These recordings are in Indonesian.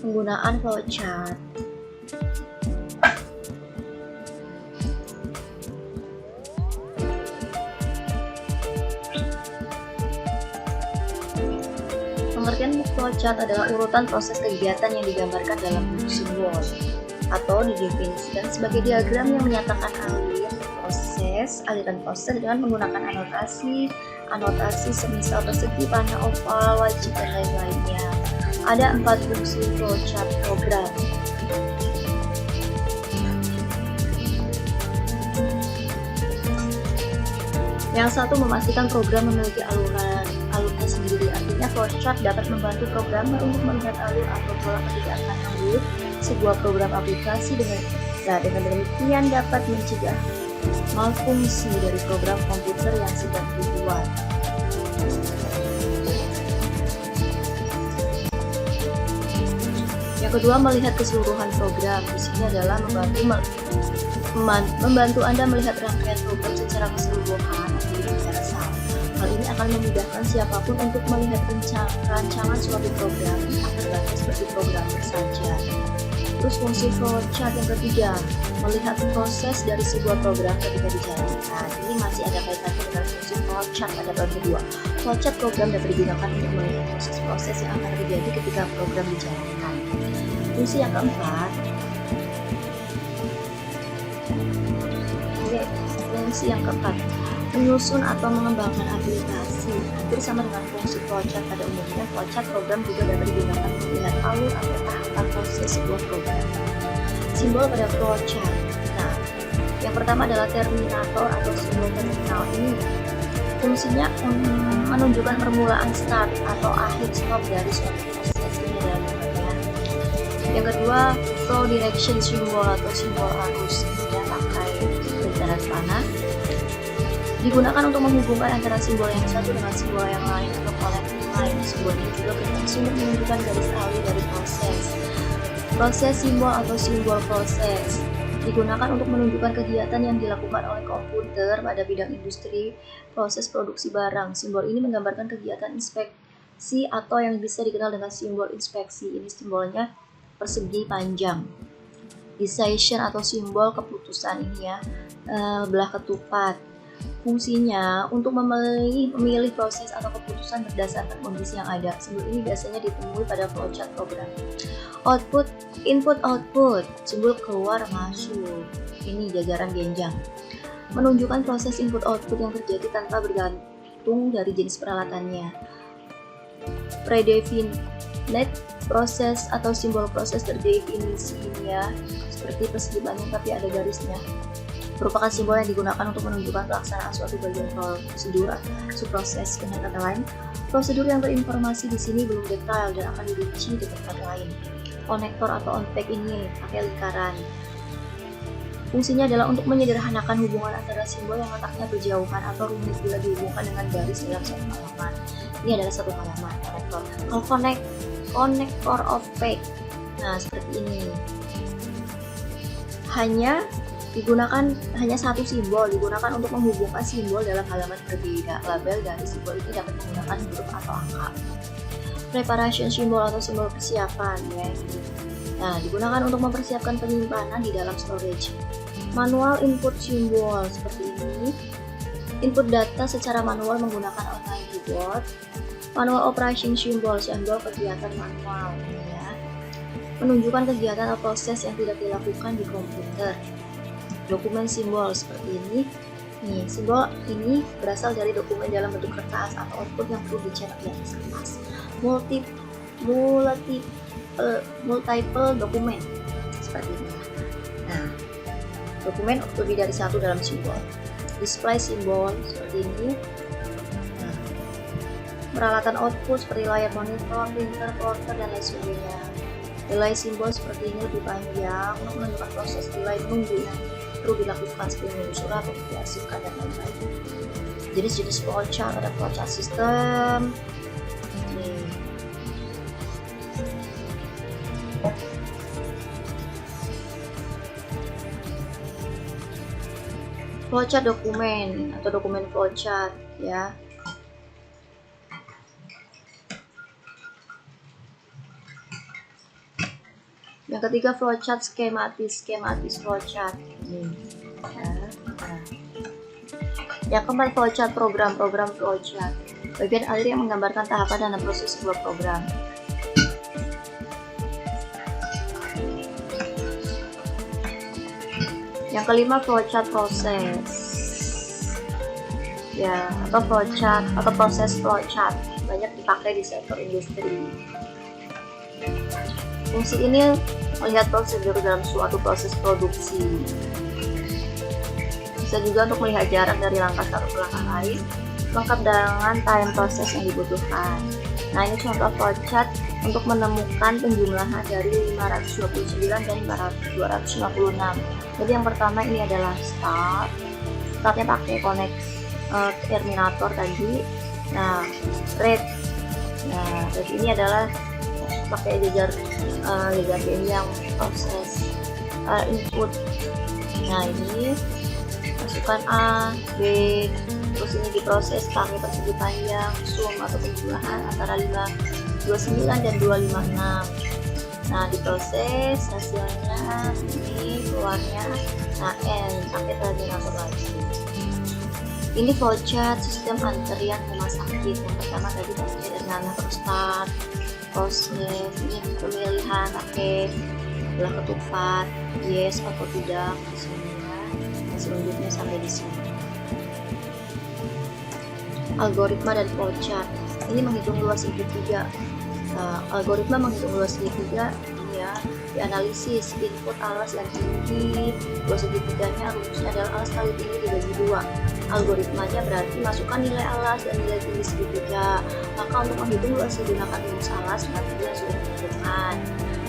Penggunaan flowchart. Pengertian flowchart adalah urutan proses kegiatan yang digambarkan dalam bentuk simbol atau didefinisikan sebagai diagram yang menyatakan aliran proses dengan menggunakan anotasi semisal persegi, panah, oval, wajib, dan lain-lainnya. Ada 4 fungsi flowchart program. Yang satu, memastikan program memiliki alurnya sendiri. Artinya flowchart dapat membantu programmer untuk melihat alur atau pola kegiatan alur sebuah program aplikasi dengan demikian dapat mencegah malfungsi dari program komputer yang sedang dibuat. Yang kedua, melihat keseluruhan program. Di sini adalah membantu Anda melihat rangkaian program secara keseluruhan atau universal. Hal ini akan memudahkan siapapun untuk melihat rancangan suatu program tak terbatas seperti programmer saja. Terus fungsi flowchart yang ketiga, melihat proses dari sebuah program ketika dijalankan. Ini masih ada kaitannya dengan fungsi flowchart pada bab kedua. Flowchart program dapat digunakan untuk melihat proses-proses yang akan terjadi ketika program dijalankan. Fungsi yang keempat, menyusun atau mengembangkan aplikasi. Hampir sama dengan fungsi flowchart pada umumnya, flowchart program juga dapat digunakan untuk melihat alur atau tahapan proses sebuah program. Simbol pada flowchart. Nah, yang pertama adalah terminator atau simbol terminal. Ini fungsinya menunjukkan permulaan start atau akhir stop dari suatu proses ini dalam namanya. Yang kedua, flow direction symbol atau simbol arus. Yang pakai garis panah. Digunakan untuk menghubungkan antara simbol yang satu dengan simbol yang lain atau connecting line. Simbol ini juga berfungsi untuk menunjukkan garis alur dari proses. Proses simbol atau simbol proses digunakan untuk menunjukkan kegiatan yang dilakukan oleh komputer pada bidang industri proses produksi barang. Simbol ini menggambarkan kegiatan inspeksi atau yang bisa dikenal dengan simbol inspeksi. Ini simbolnya persegi panjang. Decision atau simbol keputusan ini ya, belah ketupat. Fungsinya untuk memilih proses atau keputusan berdasarkan kondisi yang ada. Simbol ini biasanya ditemui pada flowchart program. Output, input, output, simbol keluar masuk. Ini jajaran genjang. Menunjukkan proses input output yang terjadi tanpa bergantung dari jenis peralatannya. Predefinite proses atau simbol proses terdefinisi ini ya, seperti persegi panjang tapi ada garisnya. Merupakan simbol yang digunakan untuk menunjukkan pelaksanaan suatu bagian prosedur subproses. Dengan kata lain, prosedur yang berinformasi di sini belum detail dan akan dirinci di tempat lain. Konektor atau unpack ini pakai lingkaran. Fungsinya adalah untuk menyederhanakan hubungan antara simbol yang letaknya berjauhan atau rumit bila dihubungkan dengan garis dalam satu halaman. Ini adalah satu halaman konektor. Kalau konektor unpack, nah seperti ini. Hanya satu simbol digunakan untuk menghubungkan simbol dalam halaman berbeda. Label dari simbol ini dapat menggunakan huruf atau angka. Preparation symbol atau simbol persiapan ya. Nah, digunakan untuk mempersiapkan penyimpanan di dalam storage. Manual input symbol seperti ini. Input data secara manual menggunakan online keyboard. Manual operation symbol kegiatan manual ya. Menunjukkan kegiatan atau proses yang tidak dilakukan di komputer. Dokumen simbol seperti ini. Nih, simbol ini berasal dari dokumen dalam bentuk kertas atau output yang perlu dicetak di atas kertas. Multiple dokumen seperti ini. Nah, dokumen lebih dari satu dalam simbol. Display simbol seperti ini. Nah, peralatan output seperti layar monitor, printer, plotter, dan lain sebagainya. Delay simbol seperti ini lebih panjang untuk menunjukkan proses delay menunggu yang perlu dilakukan seperti menulis surat atau diarsipkan dan lain-lain. Jenis-jenis flowchart, ada flowchart system. Flowchart dokumen atau dokumen flowchart ya. Yang ketiga flowchart skematis flowchart ini. Yang keempat flowchart program flowchart, bagian akhir yang menggambarkan tahapan dan proses sebuah program. Yang kelima flowchart proses, ya, atau flowchart atau proses flowchart banyak dipakai di sektor industri. Fungsi ini melihat prosedur dalam suatu proses produksi. Bisa juga untuk melihat jarak dari langkah satu ke langkah lain, lengkap dengan time proses yang dibutuhkan. Nah, ini contoh flowchart untuk menemukan penjumlahan dari 529 dan 256. Jadi yang pertama ini adalah startnya pakai connect terminator tadi. Nah, rate ini adalah pakai jajar ini yang proses input. Nah, ini masukkan A, B, terus ini diproses pakai persegi panjang sum atau penjumlahan antara 529 dan 256. Nah, diproses hasilnya ini keluarnya. Nah, N pakai terminator lagi. Ini flowchart sistem antrian rumah sakit. Yang pertama tadi pakai dengan start, proses, ini pemilihan pakai belah ketupat, yes atau tidak, semuanya. Selanjutnya sampai di sini. Algoritma dan flowchart. Ini menghitung luas segitiga. Algoritma menghitung luas segitiga ini ya, dianalisis input alas dan tinggi. Luas segitiganya rumusnya adalah alas kali tinggi dibagi 2. Algoritmanya berarti masukkan nilai alas dan nilai tinggi segitiga. Maka untuk menghitung luas digunakan rumus alas berarti yang sudah ditentukan.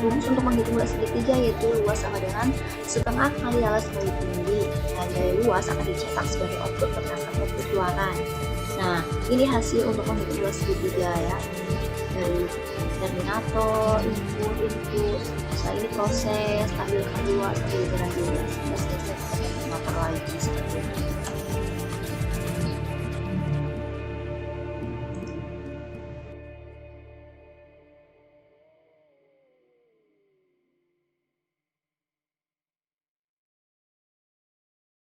Rumus untuk menghitung luas segitiga yaitu luas sama dengan setengah kali alas kali tinggi. Nah, nilai luas akan dicetak sebagai output berdasarkan output keluaran. Nah, ini hasil untuk menghitung luas segitiga ya. Dari terminator, input, setelah ini proses, tampilkan luas, tampilkan luas, terminator lagi seperti ini.